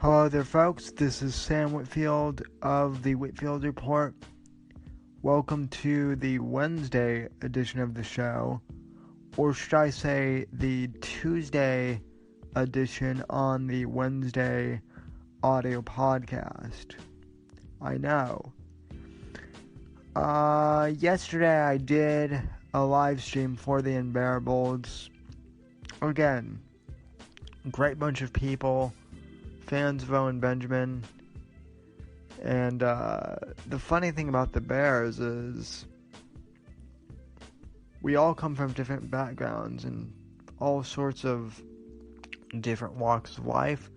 Hello there, folks. This is Sam Whitfield of the Whitfield Report. Welcome to the Wednesday edition of the show, or should I say the Tuesday edition on the Wednesday audio podcast. I know. Yesterday I did a live stream for the unBEARables. Again, great bunch of people. Fans of Owen Benjamin. And the funny thing about the Bears is we all come from different backgrounds and all sorts of different walks of life.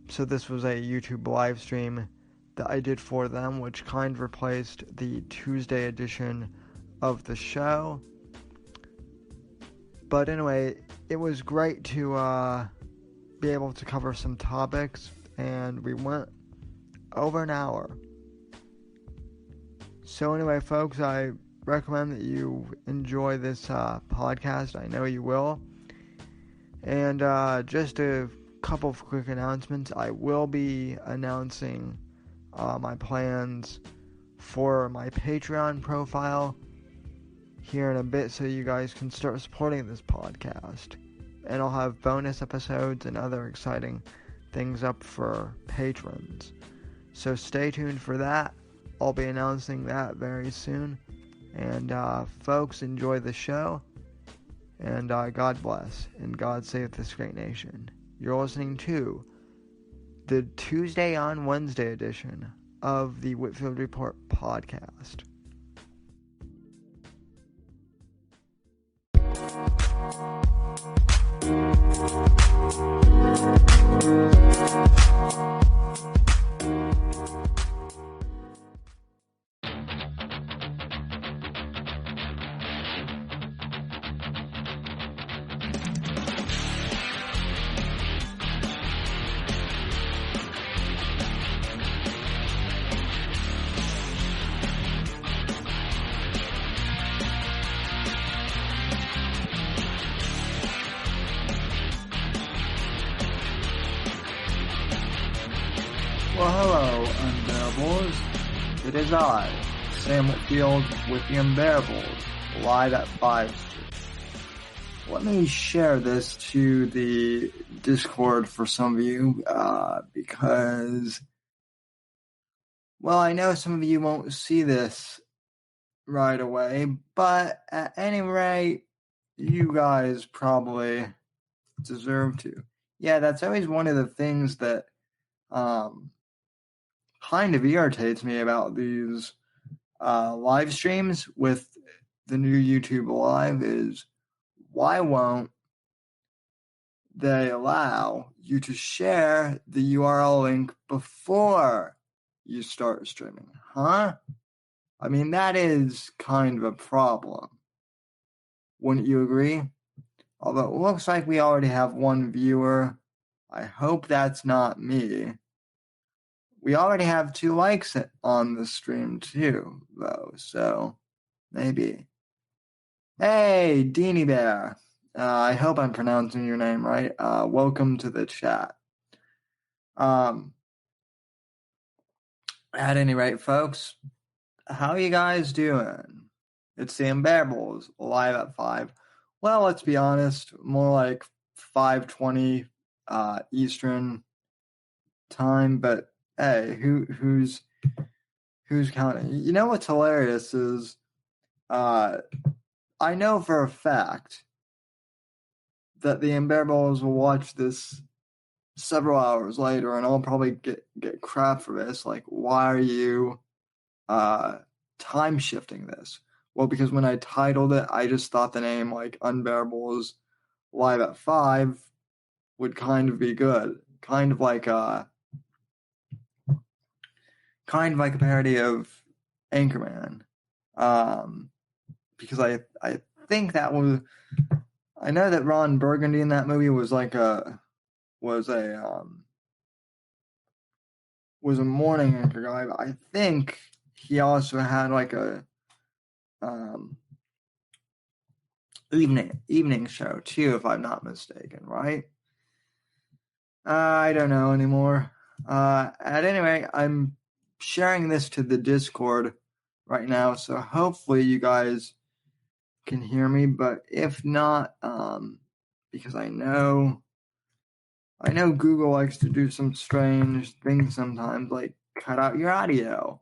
So this was a YouTube live stream that I did for them, which kind of replaced the Tuesday edition of the show. But anyway, it was great to be able to cover some topics, and we went over an hour. So anyway, folks, I recommend that you enjoy this podcast. I know you will. And just a couple of quick announcements. I will be announcing my plans for my Patreon profile here in a bit, so you guys can start supporting this podcast. And I'll have bonus episodes and other exciting things up for patrons. So stay tuned for that. I'll be announcing that very soon. And folks, enjoy the show. And God bless. And God save this great nation. You're listening to the Tuesday on Wednesday edition of the Whitfield Report podcast. Well, hello, unBEARables. It is I, Sam Whitfield, with the unBEARables, live at 5 Street. Let me share this to the Discord for some of you, because, well, I know some of you won't see this right away, but at any rate, you guys probably deserve to. Yeah, that's always one of the things that, kind of irritates me about these live streams with the new YouTube Live is, why won't they allow you to share the URL link before you start streaming? Huh? I mean, that is kind of a problem. Wouldn't you agree? Although it looks like we already have one viewer. I hope that's not me. We already have 2 likes on the stream too, though, so maybe. Hey, Deanie Bear. I hope I'm pronouncing your name right. Welcome to the chat. At any rate, folks, how you guys doing? It's the unBEARables, live at 5. Well, let's be honest, more like 5:20 Eastern time, but hey, who's counting? You know what's hilarious is, I know for a fact that the unBEARables will watch this several hours later, and I'll probably get crap for this. Like, why are you time shifting this? Well, because when I titled it, I just thought the name like unBEARables live at 5 would kind of be good, kind of like a parody of Anchorman, because I think that was, I know that Ron Burgundy in that movie was a morning anchor guy, but I think he also had like a evening show too, if I'm not mistaken, right? I don't know anymore. At any rate, I'm sharing this to the Discord right now, so hopefully you guys can hear me. But if not, because I know Google likes to do some strange things sometimes, like cut out your audio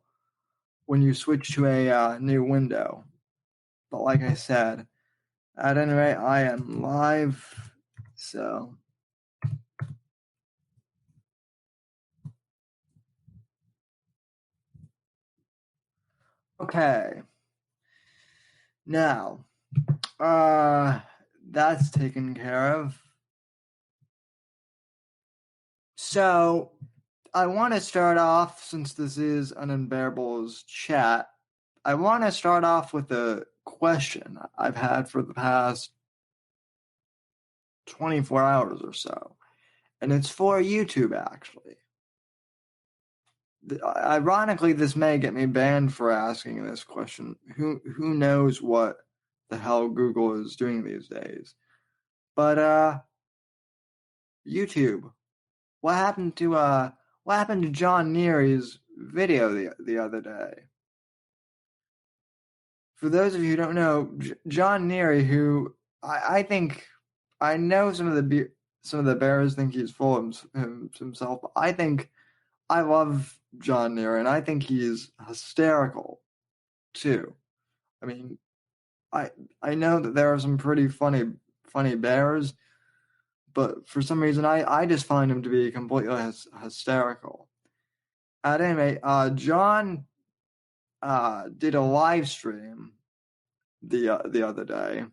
when you switch to a new window. But like I said, at any rate, I am live, so. Okay. Now, that's taken care of. So, I want to start off, since this is an unBEARables chat, I want to start off with a question I've had for the past 24 hours or so. And it's for YouTube, actually. Ironically, this may get me banned for asking this question. Who knows what the hell Google is doing these days? But YouTube, what happened to John Neary's video the other day? For those of you who don't know, John Neary, who I think, I know some of the bears think he's full of himself, but I love John Neary, and I think he's hysterical too. I mean, I know that there are some pretty funny bears, but for some reason I just find him to be completely hysterical. At any rate, John did a live stream the other day,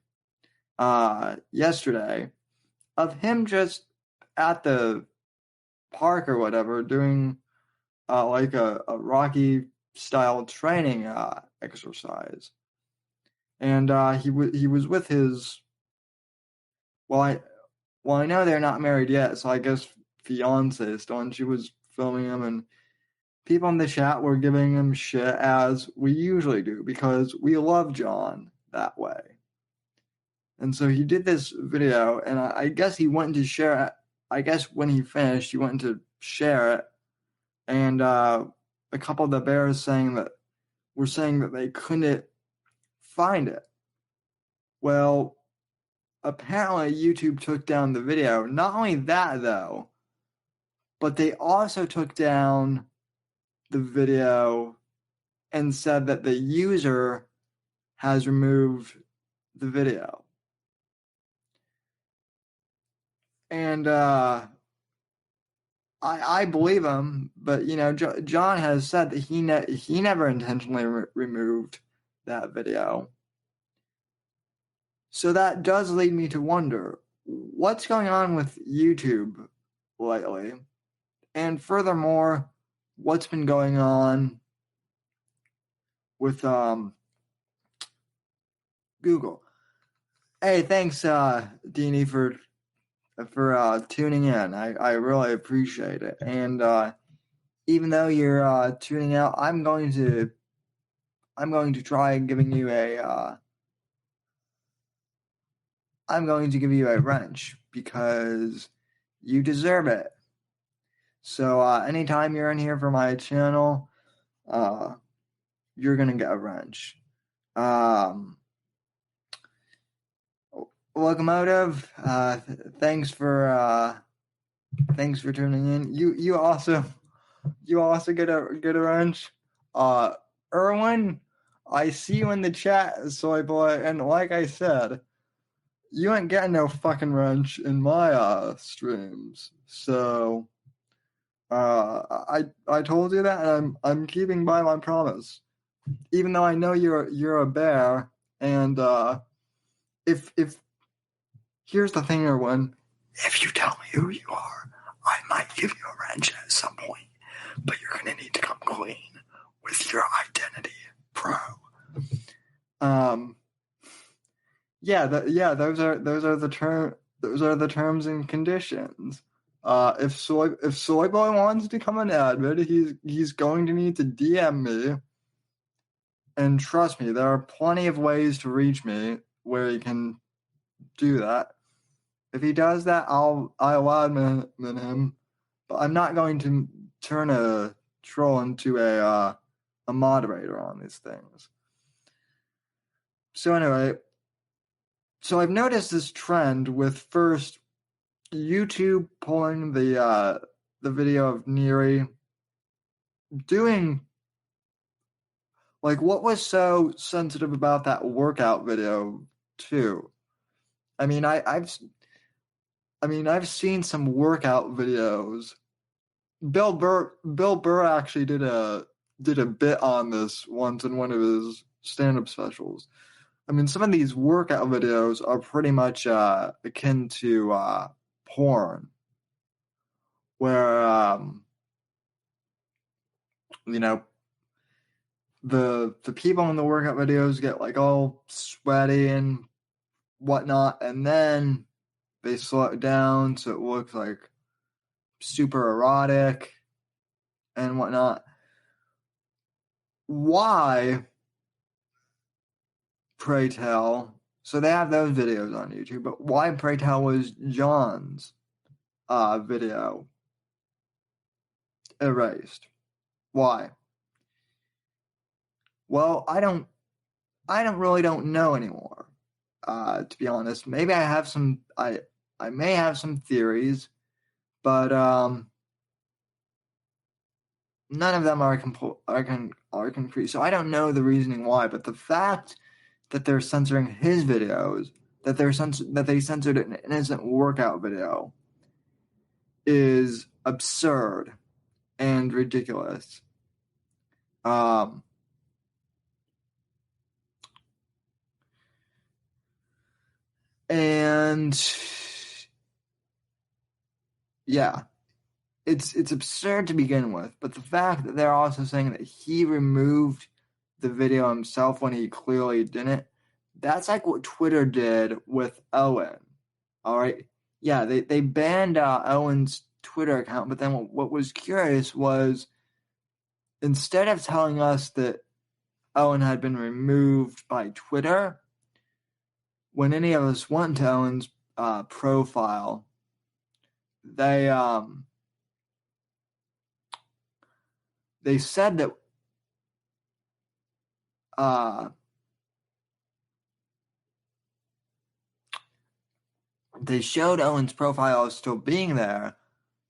yesterday, of him just at the park or whatever doing like a Rocky style training exercise, and he was with his, well I know they're not married yet, so I guess fiance still, and she was filming him, and people in the chat were giving him shit, as we usually do, because we love John that way. And so he did this video, and I guess he went to share it. I guess when he finished, he went to share it, and a couple of the bears were saying that they couldn't find it. Well, apparently YouTube took down the video. Not only that, though, but they also took down the video and said that the user has removed the video. And I believe him, but John has said that he never intentionally removed that video. So that does lead me to wonder, what's going on with YouTube lately? And furthermore, what's been going on with Google? Hey, thanks, Deanie, for tuning in. I really appreciate it. And even though you're tuning out, I'm going to try giving you I'm going to give you a wrench, because you deserve it. So anytime you're in here for my channel, you're gonna get a wrench. Locomotive, thanks for tuning in. You also get a wrench. Erwin, I see you in the chat, soy boy, and like I said, you ain't getting no fucking wrench in my streams. So I told you that, and I'm keeping by my promise. Even though I know you're a bear, and if here's the thing, Erwin, if you tell me who you are, I might give you a wrench at some point, but you're gonna need to come clean with your identity, bro. Those are the terms and conditions. If Soy Boy wants to come and admit, he's going to need to DM me. And trust me, there are plenty of ways to reach me where he can do that. If he does that, I'll admin him. But I'm not going to turn a troll into a moderator on these things. So anyway, so I've noticed this trend with first YouTube pulling the video of Neri doing, like, what was so sensitive about that workout video too? I mean, I've seen some workout videos. Bill Burr actually did a bit on this once in one of his stand-up specials. I mean, some of these workout videos are pretty much akin to porn, where you know, the people in the workout videos get like all sweaty and whatnot, and then they slow it down so it looks like super erotic and whatnot. Why, pray tell? So they have those videos on YouTube, but why, pray tell, was John's video erased? Why? Well, I don't really know anymore. To be honest, maybe I have some. I may have some theories, but none of them are concrete. So I don't know the reasoning why. But the fact that they're censoring his videos, that they censored an innocent workout video, is absurd and ridiculous. And yeah, it's absurd to begin with, but the fact that they're also saying that he removed the video himself when he clearly didn't, that's like what Twitter did with Owen. All right. Yeah, they banned Owen's Twitter account, but then what was curious was, instead of telling us that Owen had been removed by Twitter, when any of us went to Owen's profile, they said that they showed Owen's profile as still being there,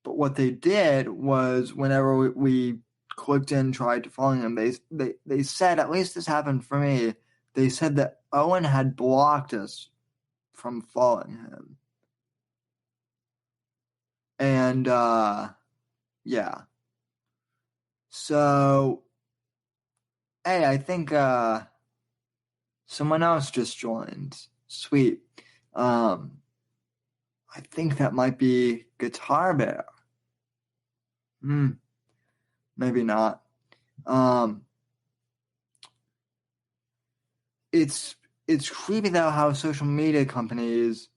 but what they did was, whenever we clicked in, tried to follow him, they said, at least this happened for me, they said that Owen had blocked us from following him. And yeah. So, hey, I think someone else just joined. Sweet. I think that might be Guitar Bear. Maybe not. It's creepy though how social media companies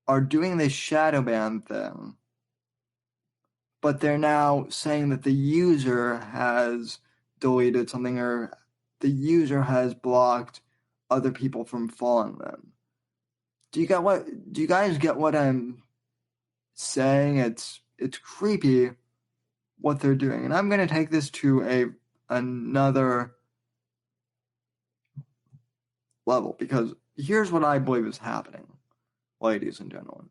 are doing this shadow ban thing, but they're now saying that the user has deleted something, or the user has blocked other people from following them. Do you guys get what I'm saying? It's creepy what they're doing. And I'm going to take this to another level, because here's what I believe is happening, ladies and gentlemen.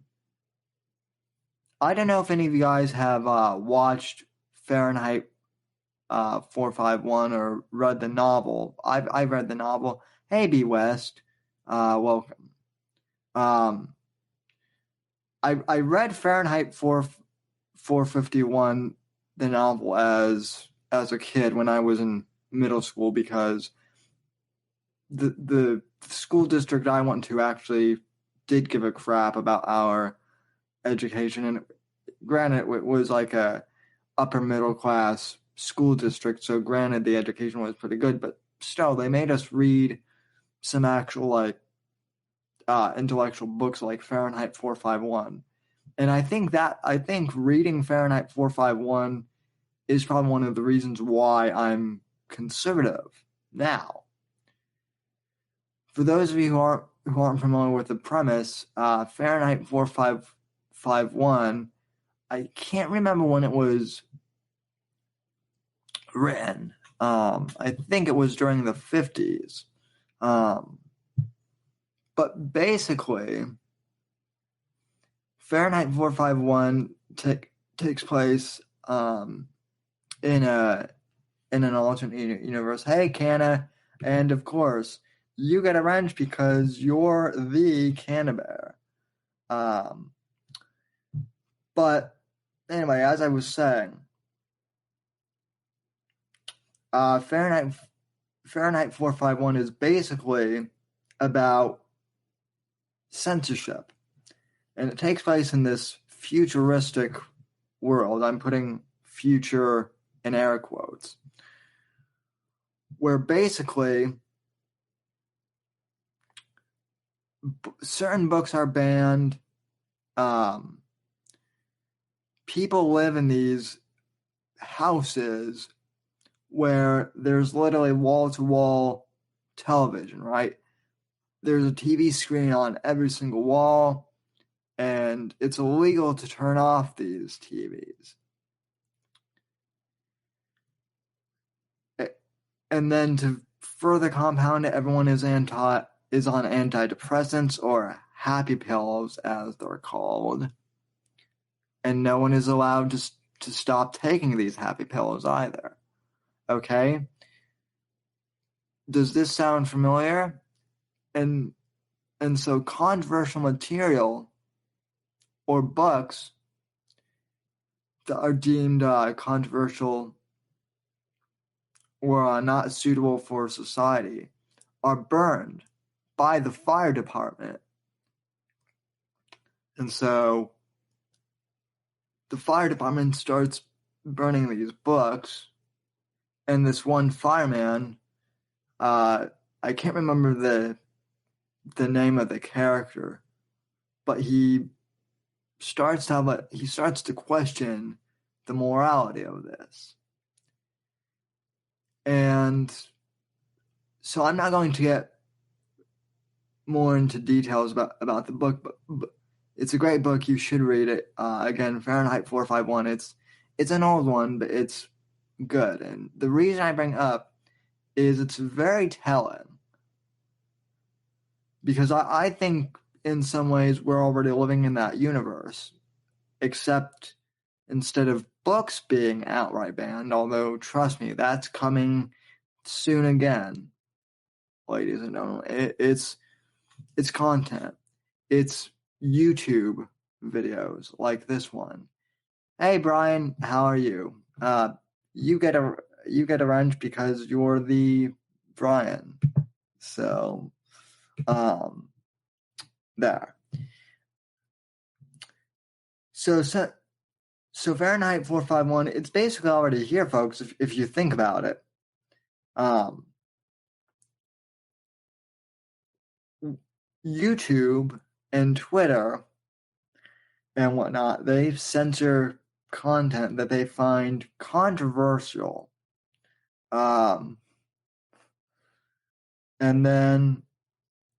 I don't know if any of you guys have watched Fahrenheit 451 or read the novel. I've read the novel. Hey, B. West, welcome. I read Fahrenheit 451, the novel, as a kid when I was in middle school, because the school district I went to actually did give a crap about our education, and granted, it was like a upper middle class school district, so granted the education was pretty good, but still they made us read some actual like intellectual books like Fahrenheit 451. And I think reading Fahrenheit 451 is probably one of the reasons why I'm conservative now. For those of you who aren't familiar with the premise, Fahrenheit 451, I can't remember when it was written. I think it was during the 50s. But basically, Fahrenheit 451 takes place in an alternate universe. Hey, Canna, and of course, you get a wrench because you're the Canna Bear. But anyway, as I was saying, Fahrenheit 451 is basically about censorship, and it takes place in this futuristic world. I'm putting future in air quotes, where basically certain books are banned. People live in these houses where there's literally wall-to-wall television, right? There's a TV screen on every single wall, and it's illegal to turn off these TVs. And then to further compound it, everyone is on antidepressants, or happy pills, as they're called. And no one is allowed to stop taking these happy pills either. Okay? Does this sound familiar? And so controversial material or books that are deemed controversial or not suitable for society are burned by the fire department. And so the fire department starts burning these books, and this one fireman, I can't remember the name of the character, but he starts to question the morality of this. And so I'm not going to get more into details about the book, but it's a great book. You should read it. Again, Fahrenheit 451. It's an old one, but it's good. And the reason I bring it up is it's very telling, because I think in some ways we're already living in that universe, except instead of books being outright banned, although trust me, that's coming soon again, ladies and gentlemen. It's content. It's YouTube videos like this one. Hey Brian, how are you? You get a wrench because you're the Brian. So there. So Fahrenheit 451, it's basically already here, folks, if you think about it. YouTube and Twitter and whatnot, they censor content that they find controversial. And then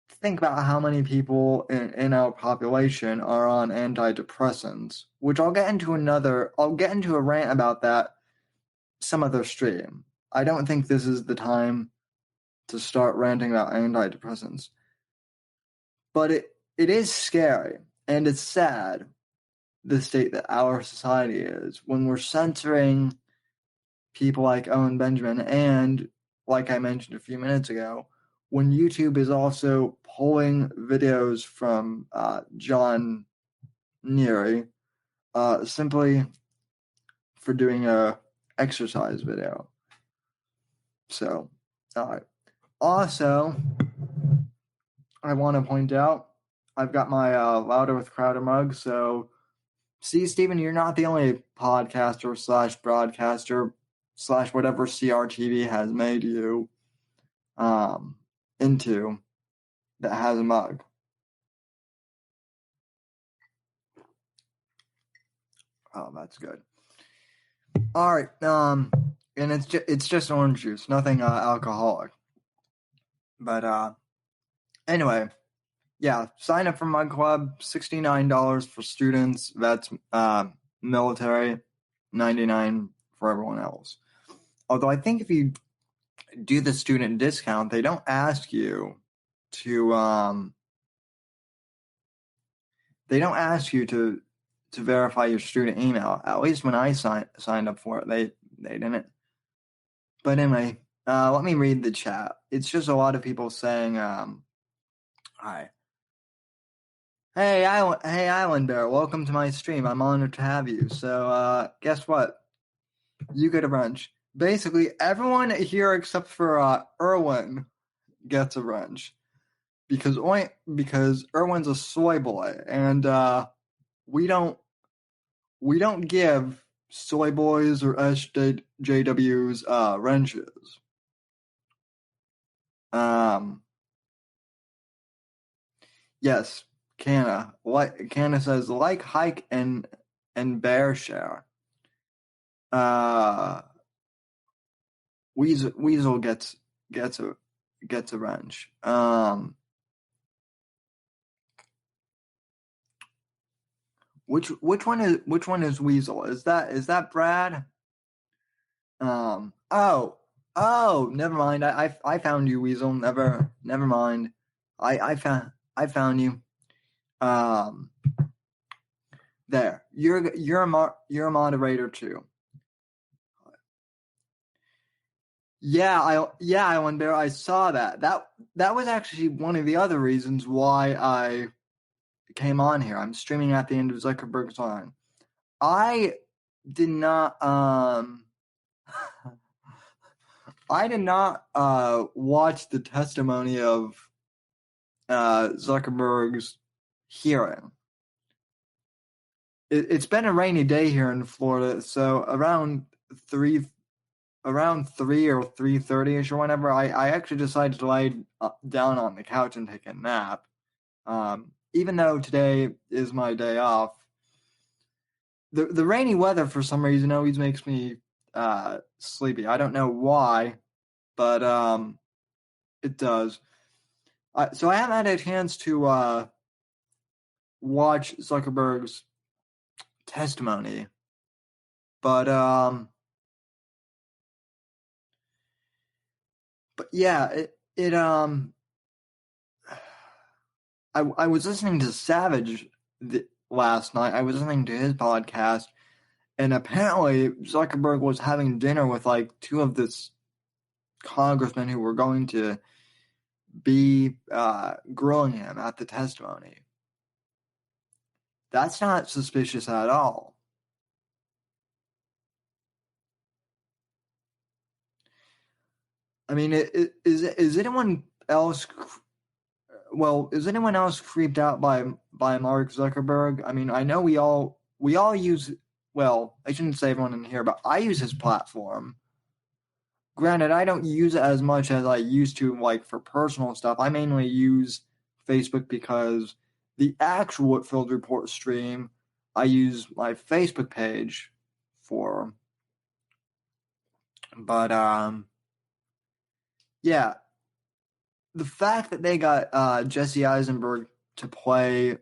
think about how many people in our population are on antidepressants, which I'll get into a rant about that some other stream. I don't think this is the time to start ranting about antidepressants. But it is scary, and it's sad, the state that our society is, when we're censoring people like Owen Benjamin, and, like I mentioned a few minutes ago, when YouTube is also pulling videos from John Neary simply for doing a exercise video. So, also, I want to point out, I've got my Louder with Crowder mug, so see, Stephen, you're not the only podcaster / broadcaster / whatever CRTV has made you into that has a mug. Oh, that's good. All right, and it's just orange juice, nothing alcoholic. But anyway, yeah, sign up for Mug Club, $69 for students. That's military, $99 for everyone else. Although I think if you do the student discount, they don't ask you to verify your student email. At least when I signed up for it, they didn't. But anyway, let me read the chat. It's just a lot of people saying, hi. Hey, Island Bear, welcome to my stream. I'm honored to have you. So, guess what? You get a wrench. Basically, everyone here except for Erwin gets a wrench. Because Erwin's a soy boy, and we don't give soy boys or SJWs wrenches. Yes, Canna says like hike and bear share. Weasel gets a wrench. Which one is Weasel? Is that Brad? Oh, never mind. I found you, Weasel. Never mind. I found you. There. You're a moderator too. Yeah, Island Bear, I saw that. That was actually one of the other reasons why I came on here. I'm streaming at the end of Zuckerberg's line. I did not watch the testimony of Zuckerberg's hearing. It's been a rainy day here in Florida, so around 3 or 3:30ish or whenever, I actually decided to lie down on the couch and take a nap. Even though today is my day off, the rainy weather for some reason always makes me sleepy. I don't know why, but it does. So I haven't had a chance to watch Zuckerberg's testimony, but yeah, I was listening to Savage last night. I was listening to his podcast, and apparently Zuckerberg was having dinner with like two of this congressmen who were going to be grilling him at the testimony. That's not suspicious at all. I mean, is anyone else? Well, is anyone else creeped out by Mark Zuckerberg? I mean, I know we all use. Well, I shouldn't say everyone in here, but I use his platform. Granted, I don't use it as much as I used to, like, for personal stuff. I mainly use Facebook because the actual Whitfield Report stream, I use my Facebook page for. But, yeah. The fact that they got Jesse Eisenberg to play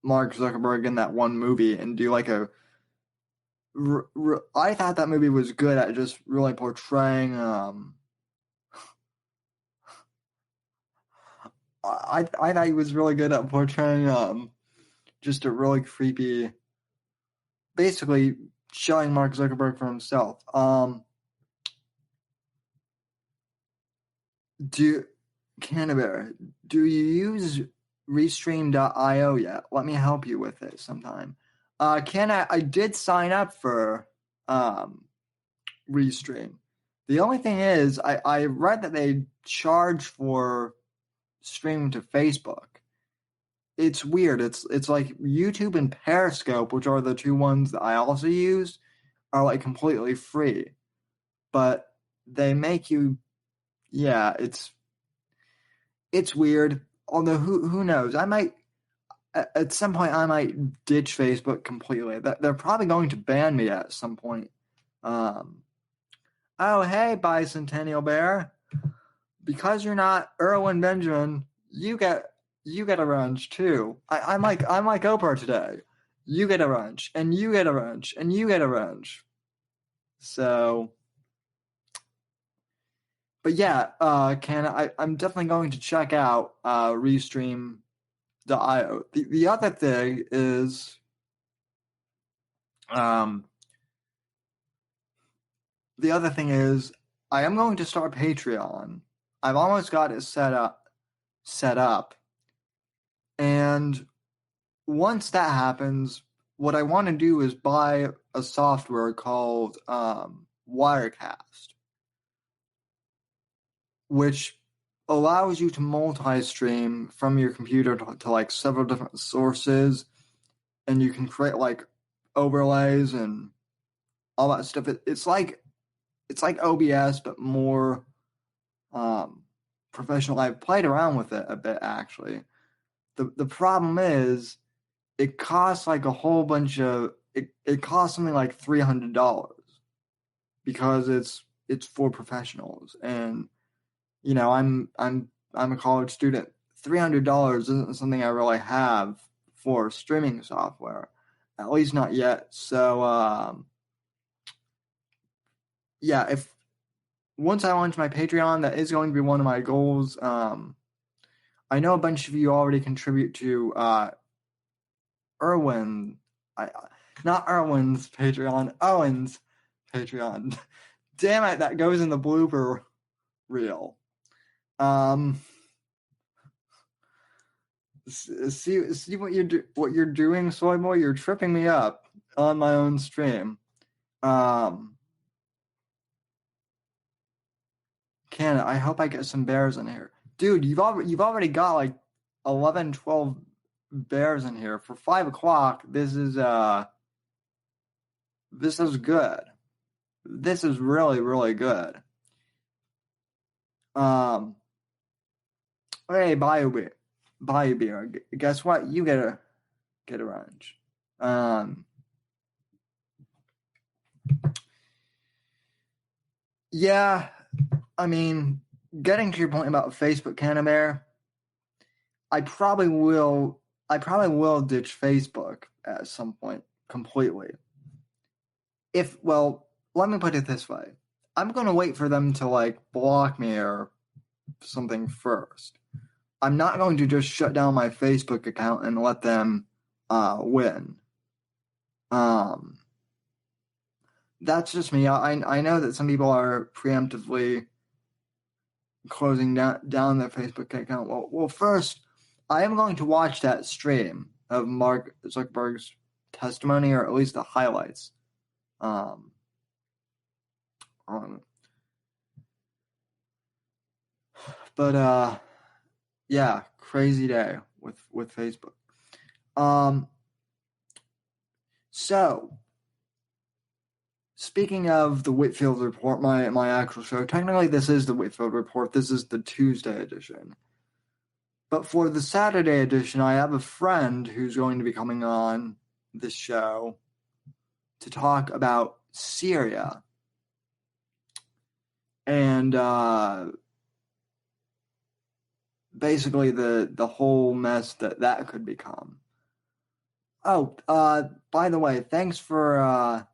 Mark Zuckerberg in that one movie and do like I thought that movie was good at just really portraying I thought he was really good at portraying just a really creepy, basically showing Mark Zuckerberg for himself. Canterbury, do you use Restream.io yet? Let me help you with it sometime. I did sign up for Restream. The only thing is, I read that they charge for streaming to Facebook. It's weird. It's like YouTube and Periscope, which are the two ones that I also use, are like completely free. But they make you, yeah, it's weird. Although who knows? I might at some point I might ditch Facebook completely. They're probably going to ban me at some point. Oh, hey, Bicentennial Bear. Because you're not Erwin Benjamin, you get a wrench too. I'm like Oprah today. You get a wrench, and you get a wrench, and you get a wrench. So But yeah, I'm definitely going to check out Restream.io. The other thing is um I am going to start Patreon. I've almost got it set up, and once that happens, what I want to do is buy a software called Wirecast, which allows you to multi-stream from your computer to like several different sources, and you can create like overlays and all that stuff. It's like OBS but more professional. I've played around with it a bit actually. The problem is it costs like a whole bunch of it costs something like $300 because it's for professionals, and I'm a college student. $300 isn't something I really have for streaming software, at least not yet. So yeah, if once I launch my Patreon, that is going to be one of my goals. I know a bunch of you already contribute to Erwin, not Erwin's Patreon, Owen's Patreon. Damn it, that goes in the blooper reel. See what you're doing, Soyboy. You're tripping me up on my own stream. I hope I get some bears in here, dude. You've already got like 11, 12 bears in here for 5 o'clock. This is good. This is really, really good. Hey, Beer. Guess what? You get a wrench. Yeah, I mean, getting to your point about Facebook Canterbury, I probably will ditch Facebook at some point completely. Let me put it this way. I'm going to wait for them to like block me or something first. I'm not going to just shut down my Facebook account and let them win. That's just me. I know that some people are preemptively closing down their Facebook account. Well, first, I am going to watch that stream of Mark Zuckerberg's testimony, or at least the highlights. But yeah, crazy day with Facebook. So speaking of the Whitfield Report, my actual show, technically this is the Whitfield Report. This is the Tuesday edition. But for the Saturday edition, I have a friend who's going to be coming on this show to talk about Syria and basically the whole mess that could become. Oh, by the way, thanks for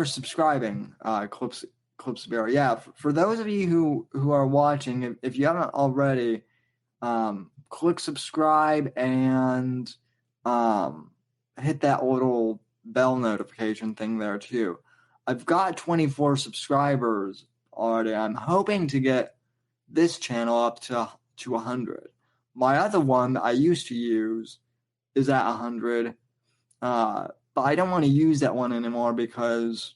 subscribing, Clipsbear. Yeah, for those of you who are watching, if you haven't already, click subscribe and hit that little bell notification thing there too. I've got 24 subscribers already. I'm hoping to get this channel up to 100. My other one that I used to use is at 100, but I don't want to use that one anymore because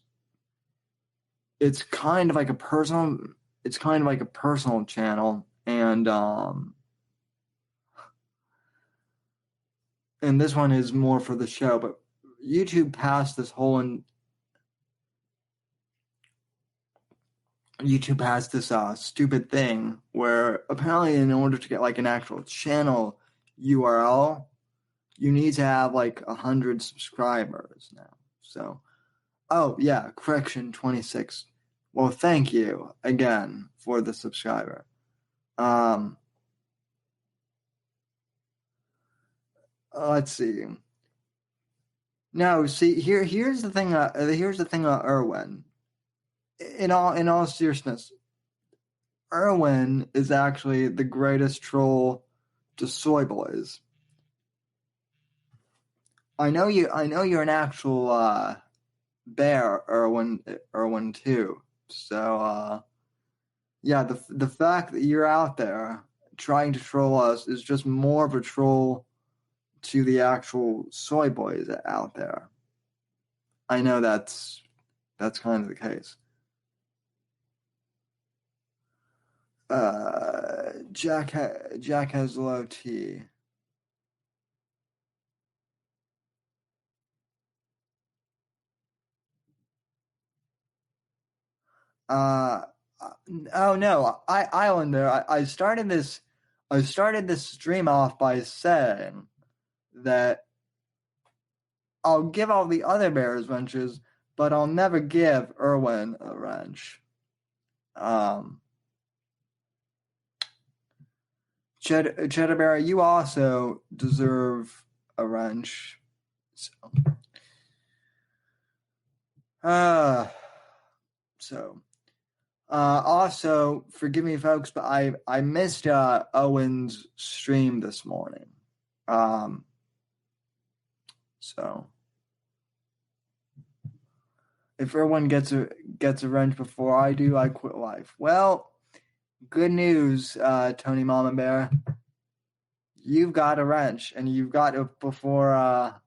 it's kind of like a personal channel, and this one is more for the show. But YouTube passed this stupid thing where apparently in order to get like an actual channel URL, you need to have like 100 subscribers now. So, oh yeah, correction, 26. Well, thank you again for the subscriber. Let's see. No, see here's the thing. Here's the thing about Erwin. in all seriousness, Erwin is actually the greatest troll to soy boys. I know you're an actual bear, Erwin too. So yeah, the fact that you're out there trying to troll us is just more of a troll to the actual soy boys out there. I know that's kind of the case. Jack has low T. Uh, oh no, Islander. I started this stream off by saying that I'll give all the other bears wrenches, but I'll never give Erwin a wrench. Cheddar Bear, you also deserve a wrench. So, also, forgive me, folks, but I missed Owen's stream this morning. So if everyone gets a wrench before I do, I quit life. Well, good news, Tony Mama Bear. You've got a wrench, and you've got it before.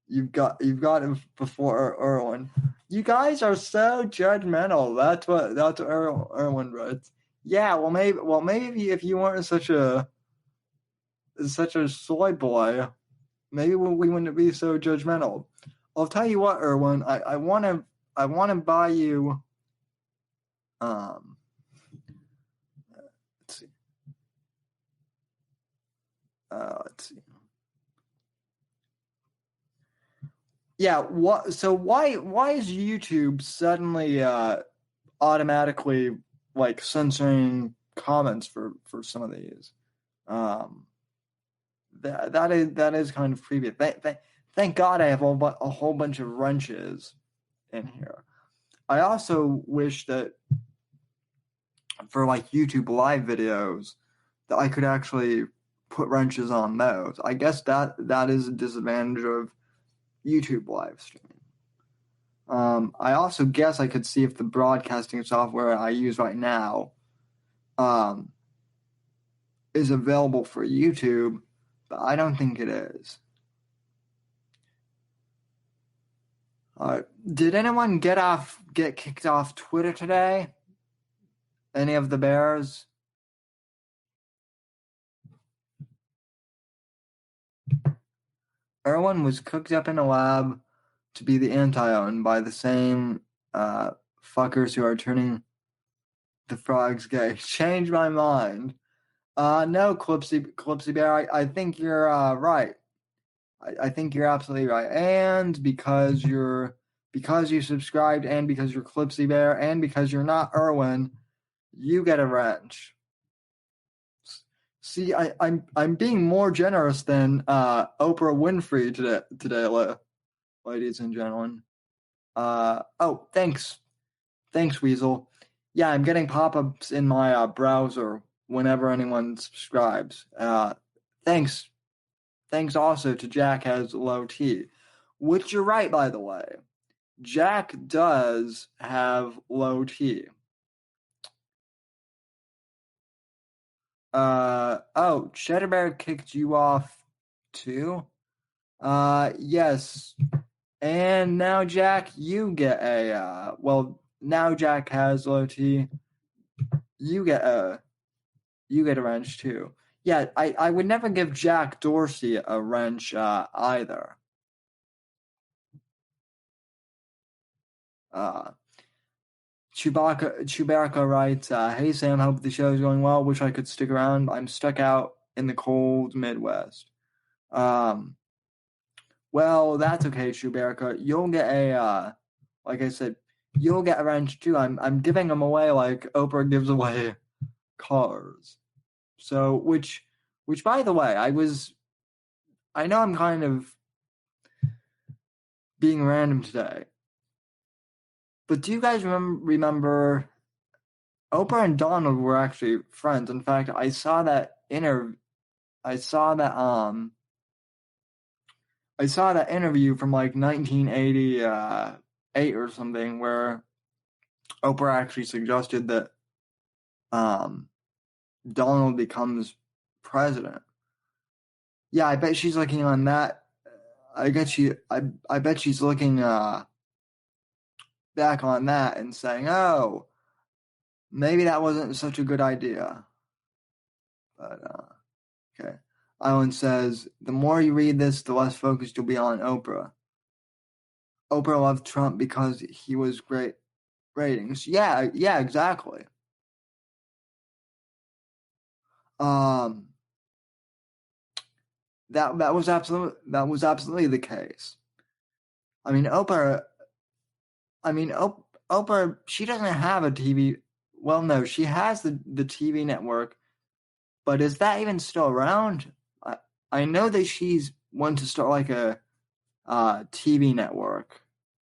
You've got it before Erwin. You guys are so judgmental. That's what Erwin writes. Yeah, well maybe if you weren't such a soy boy, maybe we wouldn't be so judgmental. I'll tell you what, Erwin. I want to buy you. Let's see. Let's see. Yeah. What? So why is YouTube suddenly automatically like censoring comments for some of these? That is kind of creepy. Thank God I have a whole bunch of wrenches in here. I also wish that for like YouTube live videos that I could actually put wrenches on those. I guess that is a disadvantage of YouTube live streaming. I also guess I could see if the broadcasting software I use right now is available for YouTube, but I don't think it is. Did anyone get kicked off Twitter today? Any of the bears? Erwin was cooked up in a lab to be the anti-Owen by the same fuckers who are turning the frogs gay. Change my mind. No, Clipsy Bear, I think you're right. I think you're absolutely right. And because you subscribed, and because you're Clipsy Bear, and because you're not Erwin, you get a wrench. See, I'm being more generous than Oprah Winfrey today, ladies and gentlemen. Oh, thanks, Weasel. Yeah, I'm getting pop-ups in my browser whenever anyone subscribes. Thanks also to Jack has low T, which you're right, by the way. Jack does have low T. Oh, Cheddar Bear kicked you off too? Yes. And now Jack, you get a now Jack has low T. You get a wrench too. Yeah, I would never give Jack Dorsey a wrench either. Chewbacca writes, "Hey Sam, hope the show is going well. Wish I could stick around. I'm stuck out in the cold Midwest." Well, that's okay, Chewbacca. You'll get a like I said, you'll get a wrench too. I'm giving them away like Oprah gives away cars. So which by the way, I know I'm kind of being random today, But do you guys remember Oprah and Donald were actually friends? In fact, I saw that interview from like 1988 or something where Oprah actually suggested that Donald becomes president. Yeah, I bet she's looking on that. I bet she's looking back on that and saying, "Oh, maybe that wasn't such a good idea." But okay. Island says, "The more you read this, the less focused you'll be on Oprah. Oprah loved Trump because he was great ratings." Yeah, exactly. Um, that was absolutely the case. I mean, Oprah. Oprah. She doesn't have a TV. Well, no, she has the TV network, but is that even still around? I know that she's wanted to start like a TV network,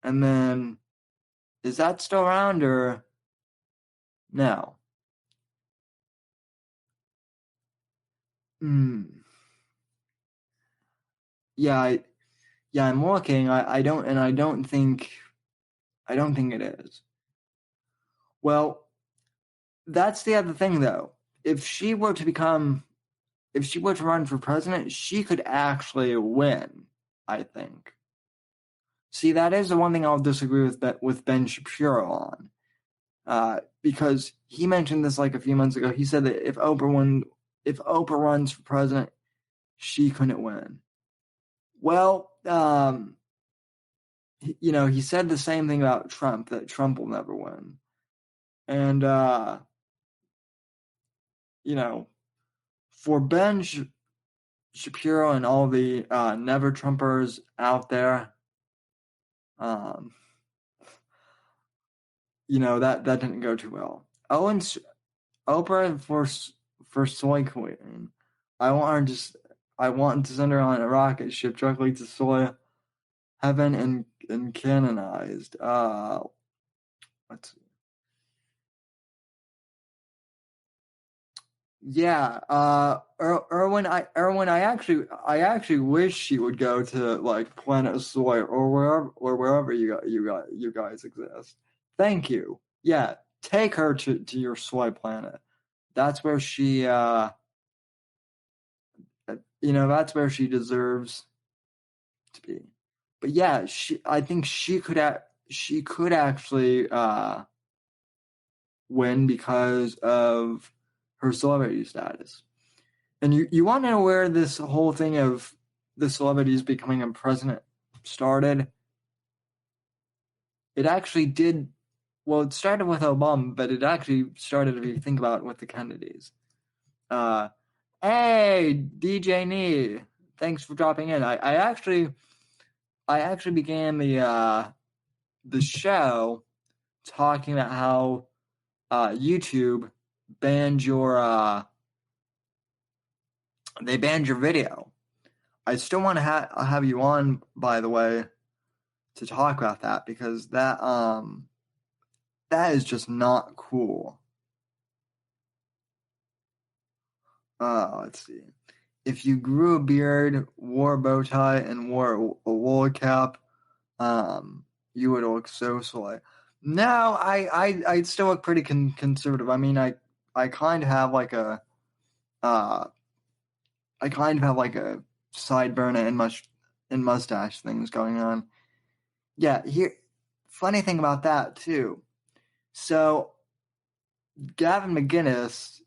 and then is that still around or no? Yeah, I'm looking. I don't think it is. Well, that's the other thing though. If she were to run for president, she could actually win, I think. See, that is the one thing I'll disagree with Ben Shapiro on. Because he mentioned this like a few months ago. He said that if Oprah runs for president, she couldn't win. Well, he said the same thing about Trump, that Trump will never win. And, for Ben Shapiro and all the never Trumpers out there, that didn't go too well. Oprah for soy queen. I want to send her on a rocket ship directly to soy heaven and canonized. Let's see. Yeah, Erwin, I actually wish she would go to like Planet Soy or wherever you guys exist. Thank you. Yeah, take her to your soy planet. That's where she that's where she deserves to be. But yeah, I think she could actually win because of her celebrity status. And you want to know where this whole thing of the celebrities becoming a president started? It actually did. Well, it started with Obama, but it actually started, if you think about it, with the Kennedys. Hey, DJ Nee, thanks for dropping in. I actually began the show talking about how YouTube banned your they banned your video. I still want to have you on, by the way, to talk about that, because that is just not cool. Let's see. If you grew a beard, wore a bow tie, and wore a wool cap, you would look so soy. No, I'd still look pretty conservative. I mean, I kind of have like a sideburn and mustache things going on. Yeah, funny thing about that too. So Gavin McInnes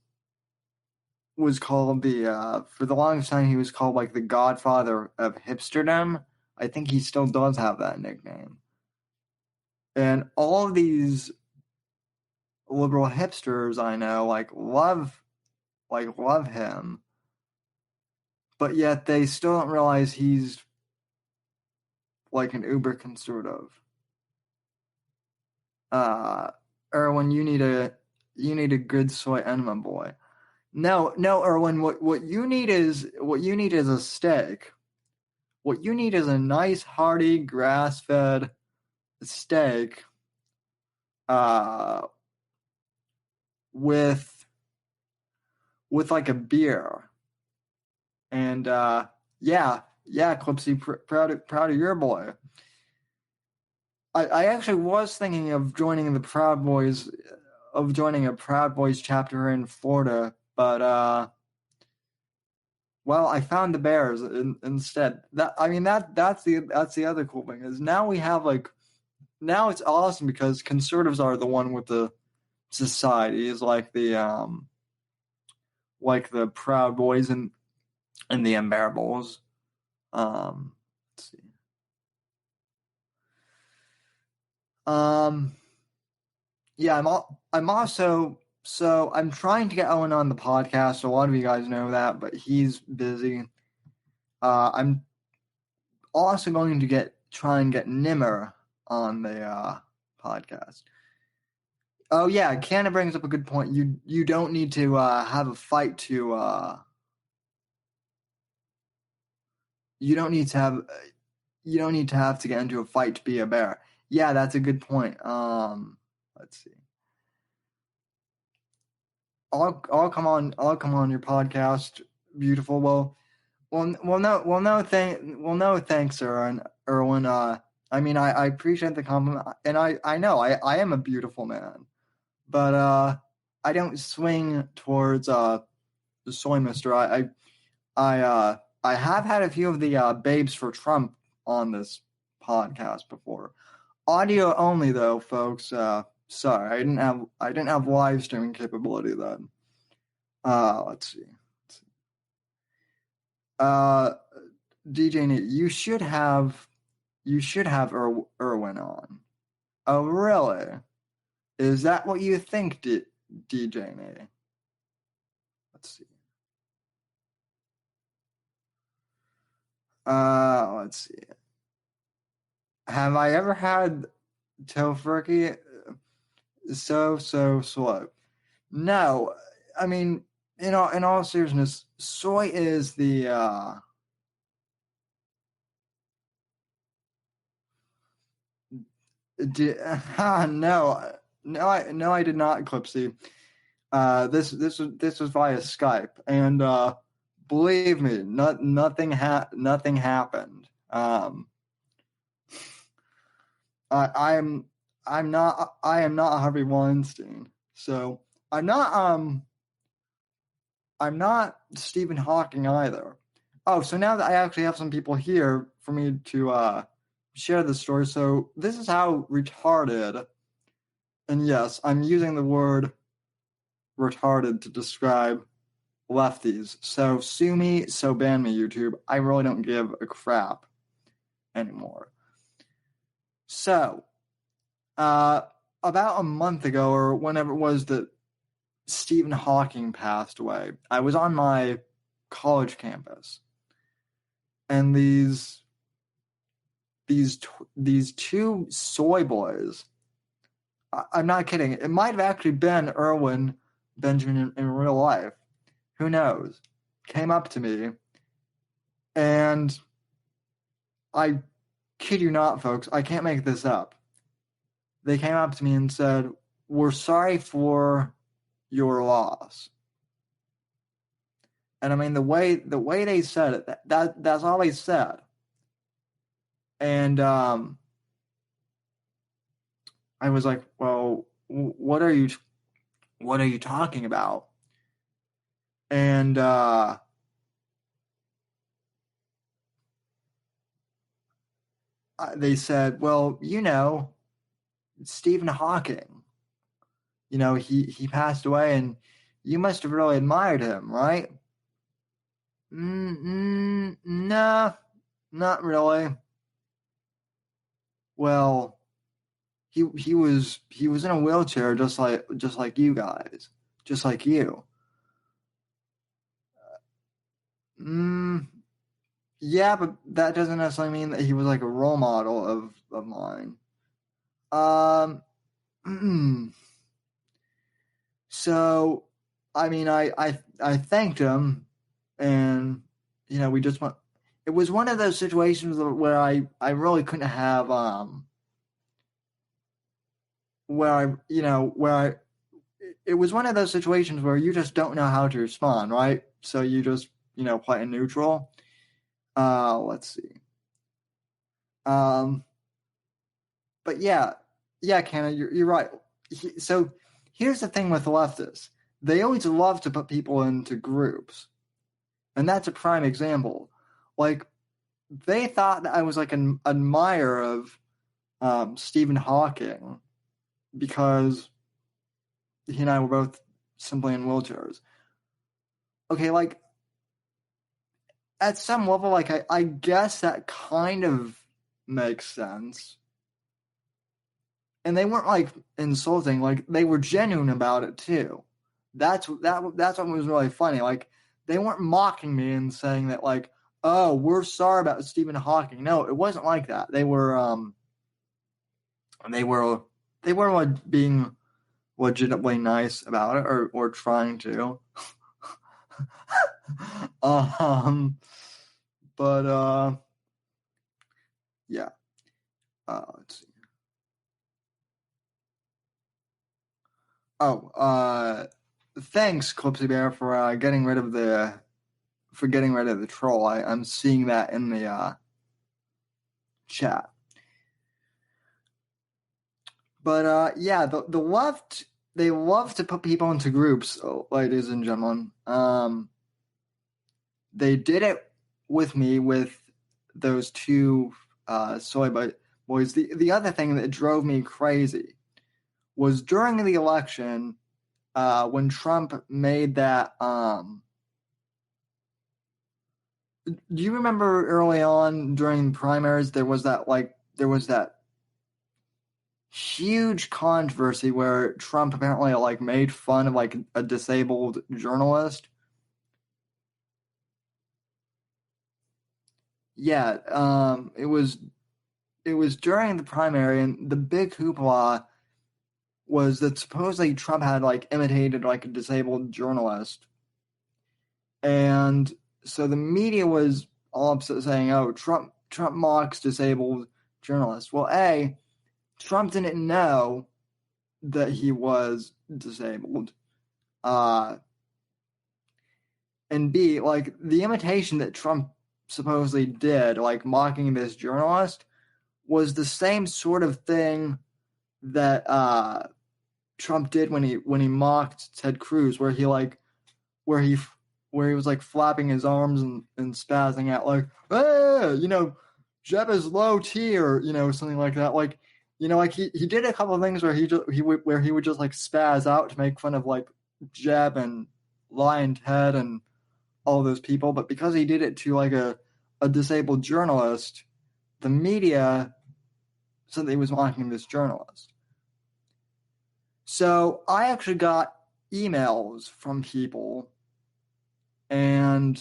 was called for the longest time he was called like the Godfather of hipsterdom. I think he still does have that nickname. And all of these liberal hipsters I know love him, but yet they still don't realize he's like an uber conservative. Erwin, you need a good soy enema, boy. No, Erwin. What you need is a steak. What you need is a nice, hearty, grass-fed steak uh, with like a beer. And yeah, Clipsy, proud of your boy. I actually was thinking of joining a Proud Boys chapter in Florida, but well, I found the Bears instead. That's the other cool thing is now we have now it's awesome because conservatives are the one with the societies like the Proud Boys and the unBEARables. Let's see. Yeah, I'm also I'm trying to get Owen on the podcast. A lot of you guys know that, but he's busy. I'm also going to try and get Nimmer on the podcast. Oh yeah, Canna brings up a good point. You don't need to have a fight to you don't need to have to get into a fight to be a bear. Yeah, that's a good point. Let's see. I'll come on your podcast. Beautiful. No, thanks, Erwin. I appreciate the compliment, and I know I am a beautiful man, but I don't swing towards the soy mister. I have had a few of the babes for Trump on this podcast before. Audio only though, folks. Sorry, I didn't have live streaming capability then. Let's see. DJ Nate, you should have Erwin on. Oh, really? Is that what you think, DJ Nate? Let's see. Let's see. Have I ever had tofurkey so slow? No. I mean, in all seriousness, soy is the no, I did not, Clipsy. This was via Skype, and believe me, nothing happened. I am not Harvey Weinstein, so I'm not Stephen Hawking either. Oh, so now that I actually have some people here for me to share the story, so this is how retarded, and yes, I'm using the word retarded to describe lefties. So sue me, so ban me, YouTube. I really don't give a crap anymore. So, about a month ago, or whenever it was that Stephen Hawking passed away, I was on my college campus, and these two soy boys. I'm not kidding. It might have actually been Erwin Benjamin in real life. Who knows? Came up to me, and I kid you not, folks, I can't make this up. They came up to me and said, "We're sorry for your loss." And I mean, the way they said it, that's all they said. And I was like, "Well, what are you talking about?" And they said, "Well, Stephen Hawking, he passed away, and you must have really admired him, right?" Nah, not really. Well, he was in a wheelchair just like you guys, just like you. Yeah, but that doesn't necessarily mean that he was like a role model of mine. So, I mean, I thanked him, and we just went. It was one of those situations where I really couldn't have it was one of those situations where you just don't know how to respond, right? So you just, play in neutral. Let's see. But yeah, Kenna, you're right. So here's the thing with leftists. They always love to put people into groups. And that's a prime example. Like, they thought that I was like an admirer of Stephen Hawking because he and I were both simply in wheelchairs. Okay, like, at some level, like, I guess that kind of makes sense. And they weren't, like, insulting. Like, they were genuine about it, too. That's what was really funny. Like, they weren't mocking me and saying that, like, oh, we're sorry about Stephen Hawking. No, it wasn't like that. They were like, being legitimately nice about it, or trying to. But yeah. Let's see. Oh, thanks, Clipsy Bear, for getting rid of the troll. I'm seeing that in the chat. But yeah, the left, they love to put people into groups, ladies and gentlemen. They did it with me with those two soy boys. The other thing that drove me crazy was during the election when Trump made that. Do you remember early on during primaries there was that huge controversy where Trump apparently like made fun of like a disabled journalist? Yeah, it was during the primary, and the big hoopla was that supposedly Trump had like imitated like a disabled journalist, and so the media was all upset saying, "Oh, Trump mocks disabled journalists." Well, Trump didn't know that he was disabled, and B, like the imitation that Trump supposedly did, like mocking this journalist, was the same sort of thing that Trump did when he mocked Ted Cruz, where he was like flapping his arms and spazzing out like, Jeb is low T, or something like that. Like, like he did a couple of things where he would just like spaz out to make fun of like Jeb and Lion Ted and all those people, but because he did it to like a disabled journalist, the media said that he was mocking this journalist. So I actually got emails from people and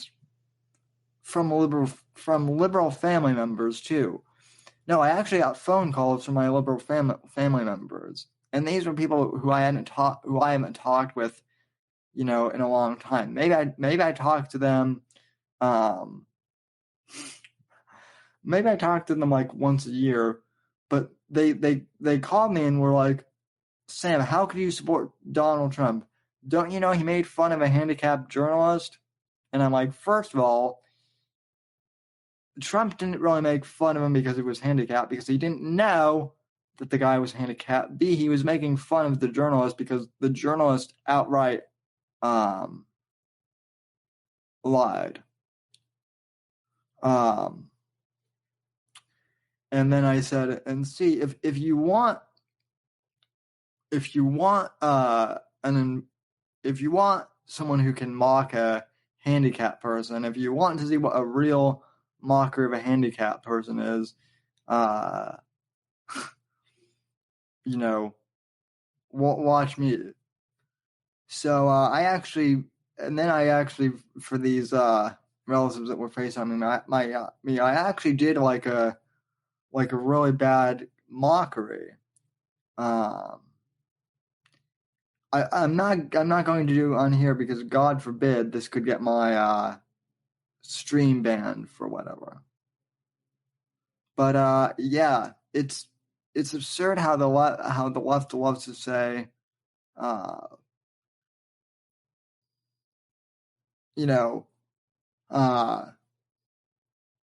from liberal family members too. No, I actually got phone calls from my liberal family members, and these were people who I haven't talked with, in a long time. Maybe I talked to them. Maybe I talked to them like once a year, but they called me and were like, "Sam, how could you support Donald Trump? Don't you know he made fun of a handicapped journalist?" And I'm like, first of all, Trump didn't really make fun of him because he was handicapped, because he didn't know that the guy was handicapped. B, he was making fun of the journalist because the journalist outright lied. And then I said, and see, if you want someone who can mock a handicapped person, if you want to see what a real mocker of a handicapped person is, watch me. So I actually, for these relatives that were FaceTiming me, I actually did like a really bad mockery. I'm not going to do on here because God forbid this could get my stream banned for whatever. But yeah, it's it's absurd how the left loves to say, you know,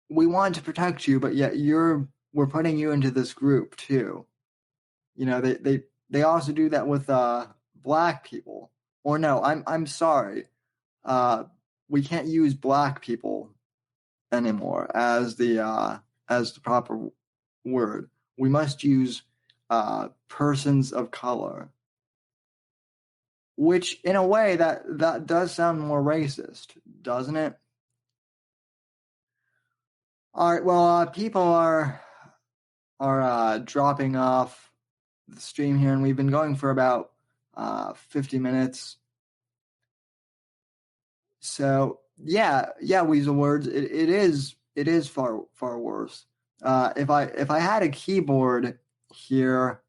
we want to protect you, but yet we're putting you into this group too. You know, they also do that with black people. Or no, I'm sorry. We can't use black people anymore as the proper word. We must use persons of color, which in a way that does sound more racist, doesn't it? All right. Well, people are dropping off the stream here, and we've been going for about 50 minutes. So yeah, Weasel Words. It is far worse. If I had a keyboard here,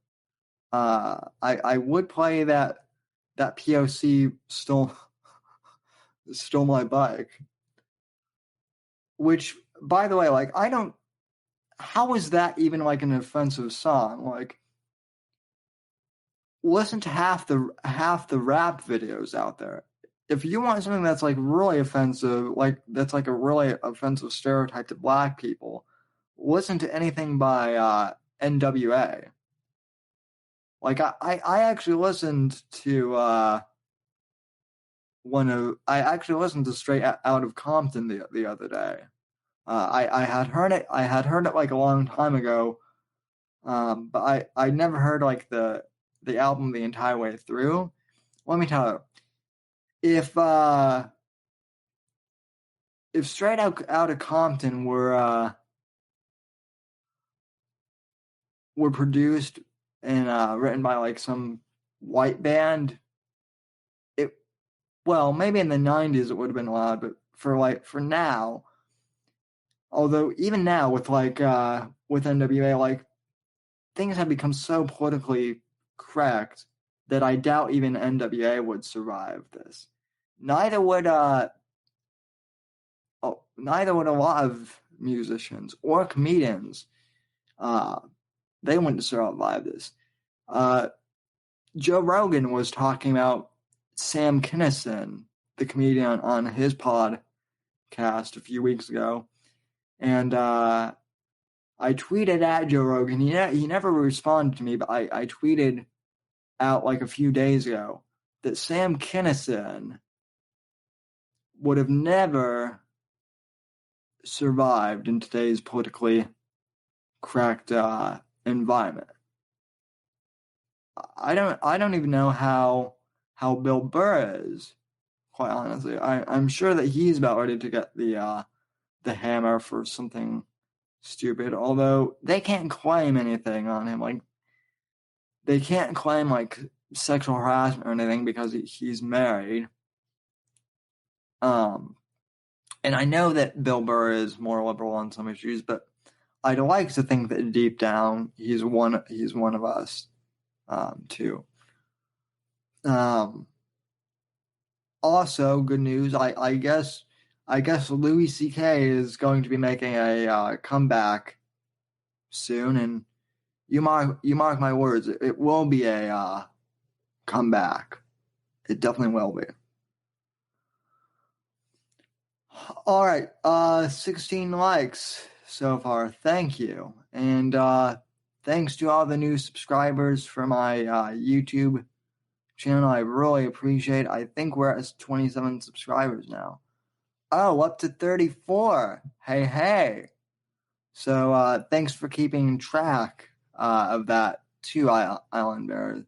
I would play that POC stole my bike. Which, by the way, like I don't. How is that even like an offensive song? Like, listen to half the rap videos out there. If you want something that's like really offensive, like that's like a really offensive stereotype to black people, listen to anything by NWA. Like I actually listened to I actually listened to Straight Out of Compton the other day. I had heard it like a long time ago, but I never heard like the album the entire way through. Let me tell you, if Straight Out of Compton were produced and written by like some white band, maybe in the 90s it would have been allowed, but for now, although even now with with NWA, like things have become so politically correct that I doubt even NWA would survive this. Neither would a lot of musicians or comedians. They wouldn't survive this. Joe Rogan was talking about Sam Kinison, the comedian, on his podcast a few weeks ago, and I tweeted at Joe Rogan. He never responded to me, but I tweeted out like a few days ago that Sam Kinison would have never survived in today's politically correct environment. I don't even know how Bill Burr is, quite honestly. I'm sure that he's about ready to get the hammer for something stupid, although they can't claim anything on him. Like, they can't claim like sexual harassment or anything because he's married. And I know that Bill Burr is more liberal on some issues, but I'd like to think that deep down he's one of us, too. Also, good news. I guess Louis C.K. is going to be making a comeback soon, and you mark my words, it will be a comeback. It definitely will be. All right, 16 likes so far. Thank you, and thanks to all the new subscribers for my YouTube channel. I really appreciate it. I think we're at 27 subscribers now. Oh, up to 34. Hey. So thanks for keeping track of that too, Island Bears.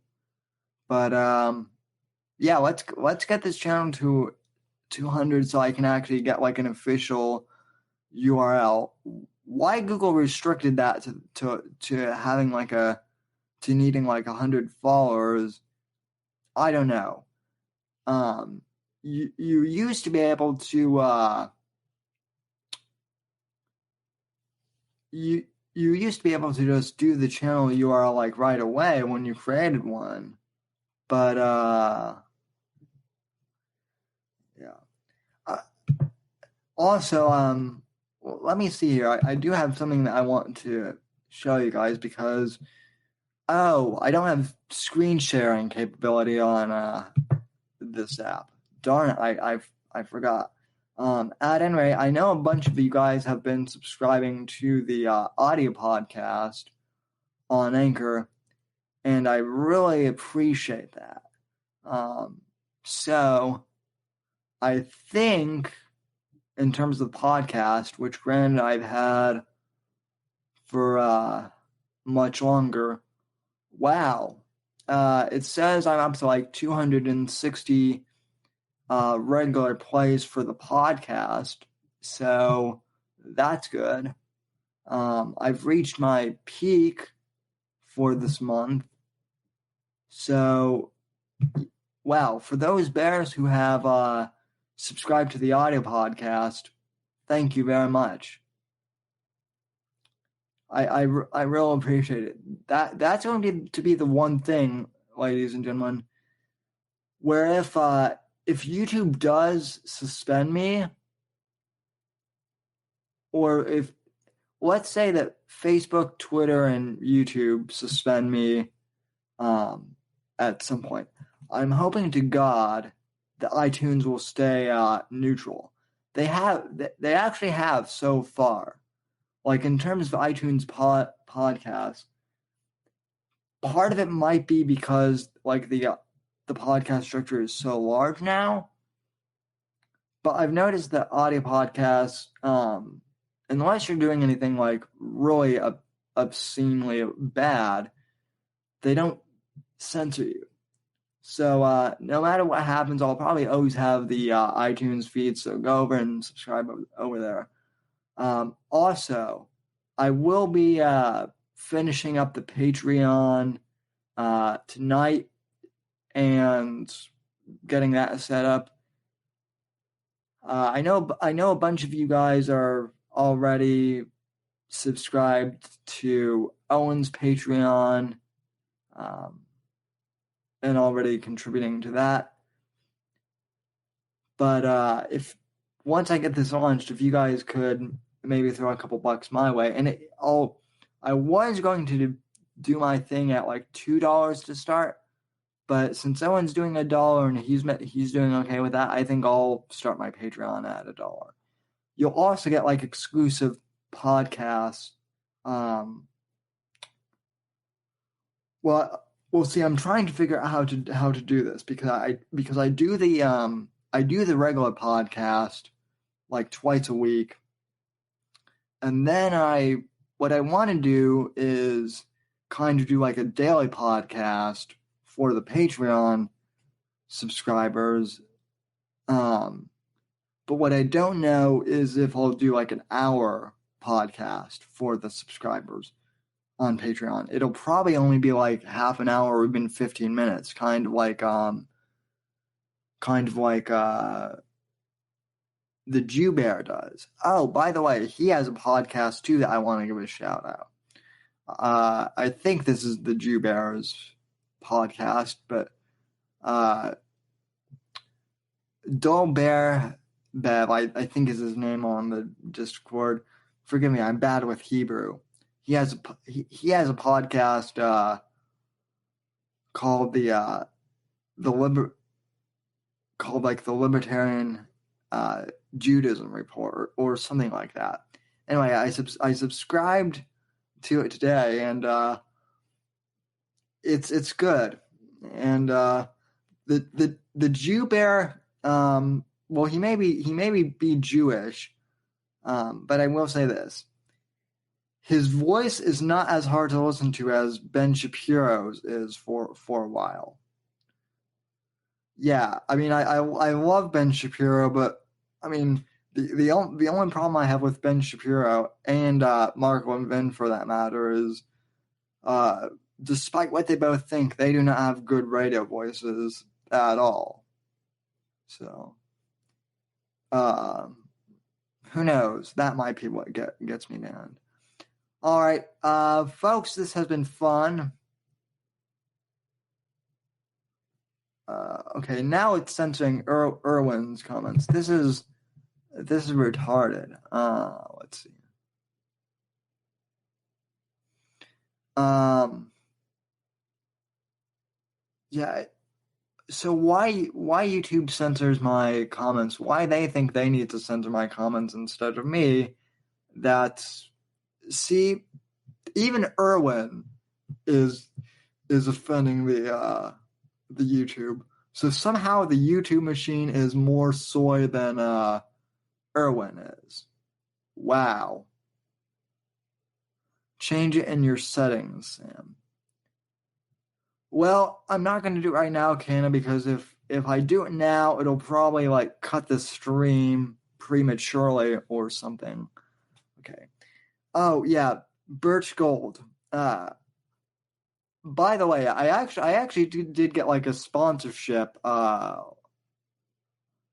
But yeah, let's get this channel to 200 so I can actually get like an official URL. Why Google restricted that to having like to needing like 100 followers, I don't know. You used to be able to you used to be able to just do the channel URL like right away when you created one, but yeah. Also, let me see here. I do have something that I want to show you guys because Oh, I don't have screen sharing capability on this app. Darn it, I forgot. At any rate, I know a bunch of you guys have been subscribing to the audio podcast on Anchor, and I really appreciate that. So I think in terms of the podcast, which granted I've had for much longer, wow. It says I'm up to like 260 regular plays for the podcast, so that's good. I've reached my peak for this month, so wow, for those bears who have subscribed to the audio podcast, thank you very much. I really appreciate it. That's going to be the one thing, ladies and gentlemen, where if YouTube does suspend me, or if, let's say that Facebook, Twitter, and YouTube suspend me at some point, I'm hoping to God that iTunes will stay neutral. They actually have so far. Like in terms of iTunes podcasts, part of it might be because like the podcast structure is so large now. But I've noticed that audio podcasts, unless you're doing anything like really obscenely bad, they don't censor you. So no matter what happens, I'll probably always have the iTunes feed, so go over and subscribe over there. Also, I will be finishing up the Patreon tonight and getting that set up. I know a bunch of you guys are already subscribed to Owen's Patreon and already contributing to that. But if once I get this launched, if you guys could maybe throw a couple bucks my way, and I was going to do my thing at like $2 to start, but since Owen's doing $1 and he's doing okay with that, I think I'll start my Patreon at $1. You'll also get like exclusive podcasts. Well, we'll see. I'm trying to figure out how to do this because I do the regular podcast like twice a week, and then what I want to do is kind of do like a daily podcast for the Patreon subscribers. But what I don't know is if I'll do like an hour podcast for the subscribers on Patreon. It'll probably only be like half an hour or even 15 minutes, kind of like the Jew Bear does. Oh, by the way, he has a podcast too that I want to give a shout out. I think this is the Jew Bear's podcast, but Dull Bear Bev, I think is his name on the Discord. Forgive me, I'm bad with Hebrew. He has a podcast called the Libertarian Judaism Report or something like that. Anyway, I subscribed to it today, and it's good. And the Jew Bear, well, he may be Jewish, but I will say this: his voice is not as hard to listen to as Ben Shapiro's is for a while. Yeah, I mean, I love Ben Shapiro, but I mean, the only problem I have with Ben Shapiro and Mark Levin, for that matter, is despite what they both think, they do not have good radio voices at all. So, who knows? That might be what gets me banned. All right, folks, this has been fun. Okay, now it's censoring Erwin's comments. This is retarded. Let's see. Yeah. So why YouTube censors my comments? Why they think they need to censor my comments instead of me? See, even Irwin is offending the YouTube. So somehow the YouTube machine is more soy than Irwin is. Wow. Change it in your settings, Sam. Well, I'm not going to do it right now, Kana, because if I do it now, it'll probably like cut the stream prematurely or something. Okay. Oh yeah, Birch Gold. By the way, I actually did get like a sponsorship. I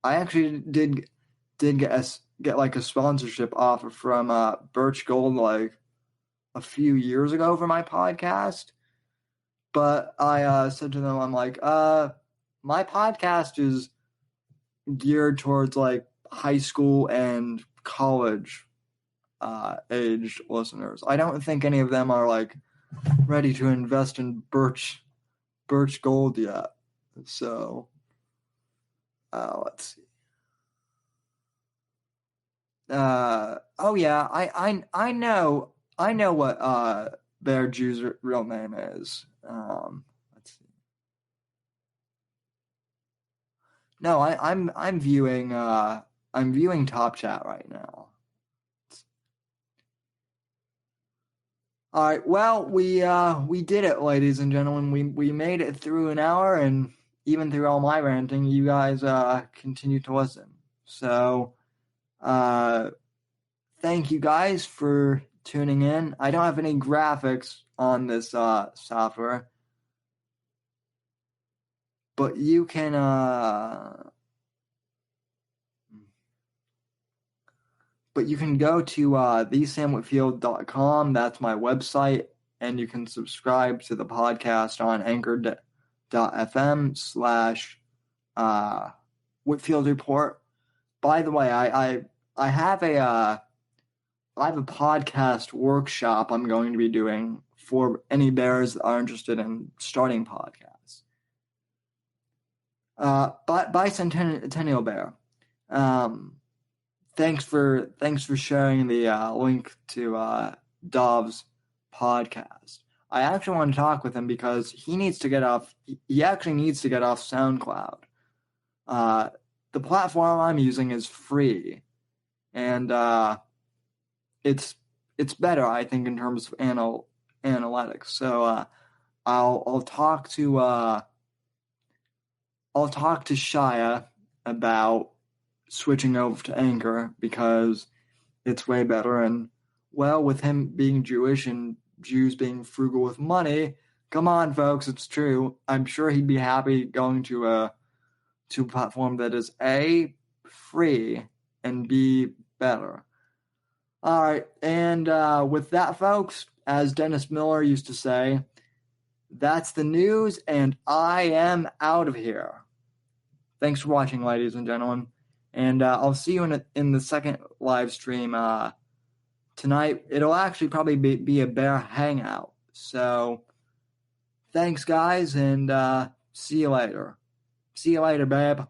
actually did get like a sponsorship offer from Birch Gold like a few years ago for my podcast. But I said to them, I'm like, my podcast is geared towards like high school and college aged listeners. I don't think any of them are like ready to invest in Birch Gold yet. So let's see. Oh yeah, I know what Bear Jew's real name is. Let's see. No, I'm viewing Top Chat right now. All right, well we did it, ladies and gentlemen. We made it through an hour, and even through all my ranting, you guys continue to listen. So thank you guys for tuning in. I don't have any graphics on this software, but you can go to thesamwhitfield.com. That's my website, and you can subscribe to the podcast on anchor.fm/Whitfield Report. By the way, I have a podcast workshop I'm going to be doing for any bears that are interested in starting podcasts. Bicentennial Bear. Thanks for sharing the link to Dov's podcast. I actually want to talk with him because he needs to get off. He actually needs to get off SoundCloud. The platform I'm using is free, and it's better, I think, in terms of analytics. So I'll talk to Shia about switching over to Anchor because it's way better. And well, with him being Jewish and Jews being frugal with money, come on, folks, it's true. I'm sure he'd be happy going to a platform that is A, free, and B, better. All right, and with that, folks, as Dennis Miller used to say, that's the news, and I am out of here. Thanks for watching, ladies and gentlemen, and I'll see you in the second live stream tonight. It'll actually probably be a bear hangout. So thanks, guys, and see you later. See you later, babe.